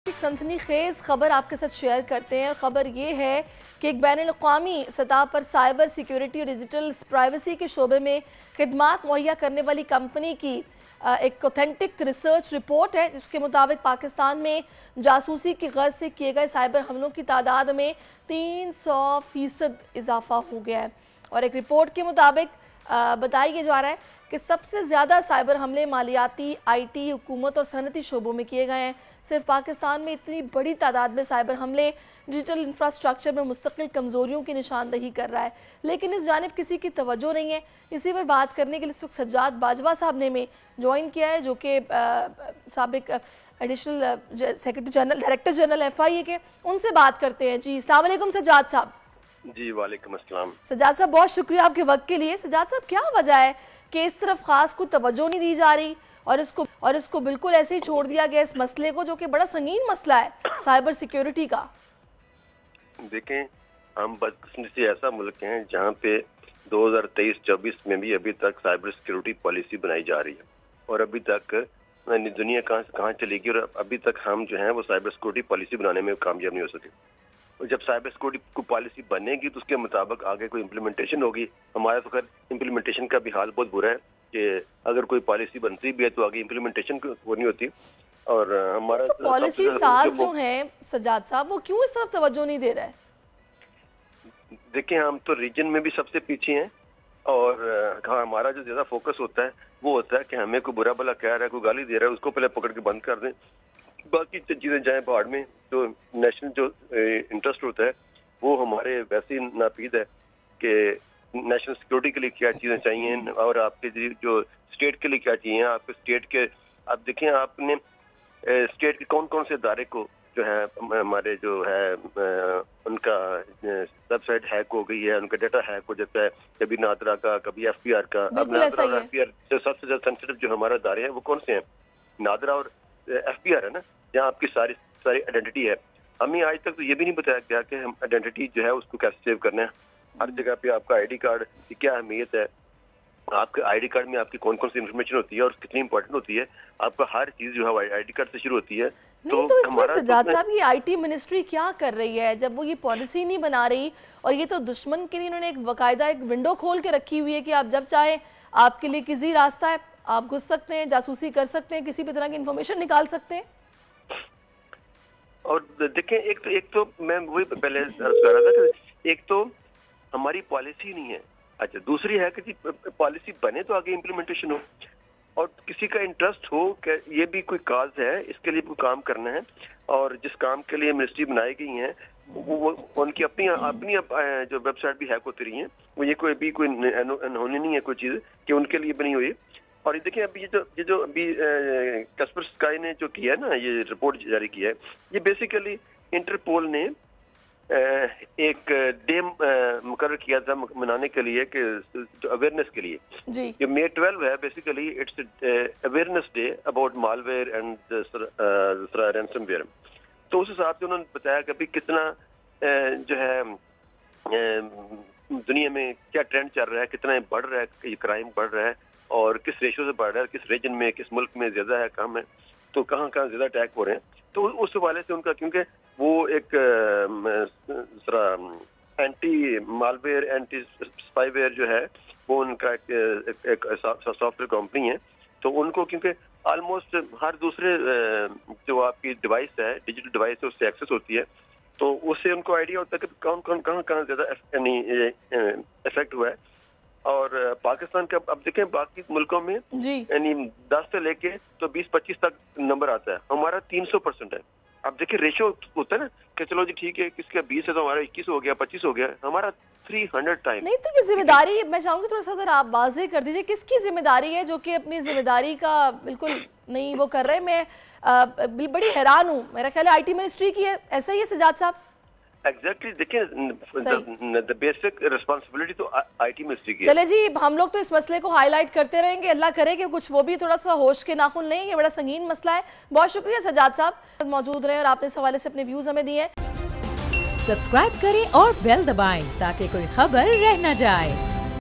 ایک سنسنیخیز خبر آپ کے ساتھ شیئر کرتے ہیں۔ خبر یہ ہے کہ ایک بین الاقوامی سطح پر سائبر سیکیورٹی اور ڈیجیٹل پرائیویسی کے شعبے میں خدمات مہیا کرنے والی کمپنی کی ایک اوتھینٹک ریسرچ رپورٹ ہے، جس کے مطابق پاکستان میں جاسوسی کی غرض سے کیے گئے سائبر حملوں کی تعداد میں 300% اضافہ ہو گیا ہے۔ اور ایک رپورٹ کے مطابق بتایا جا رہا ہے کہ سب سے زیادہ سائبر حملے مالیاتی، آئی ٹی، حکومت اور صنعتی شعبوں میں کیے گئے ہیں۔ صرف پاکستان میں اتنی بڑی تعداد میں سائبر حملے ڈیجیٹل انفراسٹرکچر میں مستقل کمزوریوں کی نشاندہی کر رہا ہے، لیکن اس جانب کسی کی توجہ نہیں ہے۔ اسی پر بات کرنے کے لیے اس وقت سجاد باجوہ صاحب نے میں جوائن کیا ہے، جو کہ سابق additional secretary general director general FIA کے، ان سے بات کرتے ہیں۔ جی السلام علیکم سجاد صاحب۔ جی وعلیکم السلام۔ سجاد صاحب بہت شکریہ آپ کے وقت کے لیے۔ سجاد صاحب کیا وجہ ہے کہ اس طرف خاص کوئی توجہ نہیں دی جا رہی اور اس کو بالکل ایسے ہی چھوڑ دیا گیا اس مسئلے کو، جو کہ بڑا سنگین مسئلہ ہے سائبر سیکیورٹی کا؟ دیکھیں، ہم بدقسمتی سے ایسا ملک ہیں جہاں پہ 2023-24 میں بھی ابھی تک سائبر سیکیورٹی پالیسی بنائی جا رہی ہے، اور ابھی تک دنیا کہاں سے کہاں چلے گی، اور ابھی تک ہم جو ہیں وہ سائبر سیکیورٹی پالیسی بنانے میں کامیاب نہیں ہو سکے۔ اور جب سائبر سیکیورٹی کو پالیسی بنے گی تو اس کے مطابق آگے کوئی امپلیمنٹیشن ہوگی۔ ہمارے تو خیر امپلیمنٹیشن کا بھی حال بہت برا ہے کہ اگر کوئی پالیسی بنتی بھی ہے تو آگے امپلیمنٹیشن وہ نہیں ہوتی۔ اور ہمارا پالیسی ساز جو ہیں سجاد صاحب، وہ کیوں اس طرف توجہ نہیں دے رہے؟ دیکھیں، ہم تو ریجن میں بھی سب سے پیچھے ہیں، اور ہمارا جو زیادہ فوکس ہوتا ہے وہ ہوتا ہے کہ ہمیں کوئی برا بلا کہہ رہا ہے، کوئی گالی دے رہا ہے، اس کو پہلے پکڑ کے بند کر دیں، باقی چیزیں جائیں بھاڑ میں۔ جو نیشنل جو انٹرسٹ ہوتا ہے وہ ہمارے ویسے ہی ناپید ہے کہ نیشنل سیکیورٹی کے لیے کیا چیزیں چاہیے، اور آپ کے جو اسٹیٹ کے لیے کیا چاہیے۔ آپ کے اسٹیٹ کے آپ دیکھیں، آپ نے اسٹیٹ کے کون کون سے ادارے کو جو ہے ہمارے جو ہے ان کا ویب سائٹ ہیک ہو گئی ہے، ان کا ڈیٹا ہیک ہو جاتا ہے، کبھی نادرا کا، کبھی FBR کا۔ اب نادرا اور FBR سے سب سے زیادہ سینسٹیو جو ہمارے ادارے ہیں وہ کون سے ہیں؟ نادرا اور FBR ہے نا، جہاں آپ کی ساری آئیڈینٹی ہے۔ ہمیں آج تک تو یہ بھی نہیں بتایا گیا کہ ہم آئیڈینٹی جو ہے اس کو کیسے سیو کرنا ہے۔ ہر جگہ پہ آپ کا ID کارڈ کی کیا اہمیت ہے، آپ کے ID کارڈ میں آپ کی کون کون سی انفارمیشن ہوتی ہے اور کتنی امپورٹنٹ ہوتی ہے، آپ کا ہر چیز جو ہے ID کارڈ سے شروع ہوتی ہے۔ نہیں تو اس میں سجاد صاحب یہ IT منسٹری کیا کر رہی ہے جب وہ یہ پالیسی نہیں بنا رہی؟ اور یہ تو دشمن کے لیے انہوں نے ایک باقاعدہ ایک ونڈو کھول کے رکھی ہوئی ہے کہ آپ جب چاہیں، آپ کے لیے کسی راستہ ہے، آپ گھس سکتے ہیں، جاسوسی کر سکتے ہیں، کسی بھی طرح کی انفارمیشن نکال سکتے ہیں۔ اور دیکھیں، ایک تو میں وہی پہلے عرض کر رہا تھا کہ ایک تو ہماری پالیسی نہیں ہے، اچھا دوسری ہے کہ پالیسی بنے تو آگے امپلیمنٹیشن ہو، اور کسی کا انٹرسٹ ہو کہ یہ بھی کوئی کاز ہے، اس کے لیے کوئی کام کرنا ہے، اور جس کام کے لیے منسٹری بنائی گئی ہیں وہ ان کی اپنی جو ویب سائٹ بھی ہیک ہوتی رہی ہیں، وہ یہ کوئی بھی کوئی انہونی نہیں ہے کوئی چیز کہ ان کے لیے بنی ہوئی۔ اور یہ دیکھیں، ابھی یہ جو ابھی کاسپر اسکائی نے جو کیا ہے نا، یہ رپورٹ جاری کی ہے، یہ بیسیکلی انٹرپول نے ایک ڈے مقرر کیا تھا منانے کے لیے، کہ اویئرنیس کے لیے، جو May 12 ہے، basically it's awareness day about malware and ransomware. تو اس حساب سے انہوں نے بتایا کہ ابھی کتنا جو ہے دنیا میں کیا ٹرینڈ چل رہا ہے، کتنا بڑھ رہا ہے، یہ کرائم بڑھ رہا ہے، اور کس ریشو سے بڑھ رہا ہے، کس ریجن میں، کس ملک میں زیادہ ہے، کم ہے، تو کہاں کہاں زیادہ اٹیک ہو رہے ہیں۔ تو اس حوالے سے ان کا، کیونکہ وہ ایک اینٹی مالویئر، اینٹی اسپائی ویئر جو ہے وہ ان کا ایک سافٹ ویئر کمپنی ہے، تو ان کو کیونکہ آلموسٹ ہر دوسرے جو آپ کی ڈیوائس ہے، ڈیجیٹل ڈیوائس ہے، اس سے ایکسیس ہوتی ہے، تو اس سے ان کو آئیڈیا ہوتا ہے کہ کون کہاں زیادہ افیکٹ ہوا ہے۔ اور پاکستان کا اب دیکھیں، باقی ملکوں میں یعنی 10 سے لے کے تو 20-25 تک نمبر آتا ہے، ہمارا 300% ہے۔ اب دیکھیں ریشو ہوتا ہے نا کہ چلو جی ٹھیک ہے، کس کا 20 ہے تو ہمارا 21 ہو گیا، 25 ہو گیا، ہمارا 300 ٹائم۔ نہیں تو یہ ذمہ داری، میں چاہوں گی تھوڑا سا اگر آپ واضح کر دیجئے کس کی ذمہ داری ہے جو کہ اپنی ذمہ داری کا بالکل نہیں وہ کر رہے؟ میں بڑی حیران ہوں، میرا خیال ہے IT منسٹری کی ہے، ایسا ہی ہے سجاد صاحب؟ ایگزیکٹلی، دیکھیں the basic responsibility تو IT منسٹری کی ہے۔ چلے جی، ہم لوگ تو اس مسئلے کو ہائی لائٹ کرتے رہیں گے، اللہ کرے کہ کچھ وہ بھی تھوڑا سا ہوش کے ناخن لیں، یہ بڑا سنگین مسئلہ ہے۔ بہت شکریہ سجاد صاحب موجود رہے اور آپ نے اس حوالے سے اپنے ویوز ہمیں دیے۔ سبسکرائب کریں اور بیل دبائیں تاکہ کوئی خبر رہ نہ جائے۔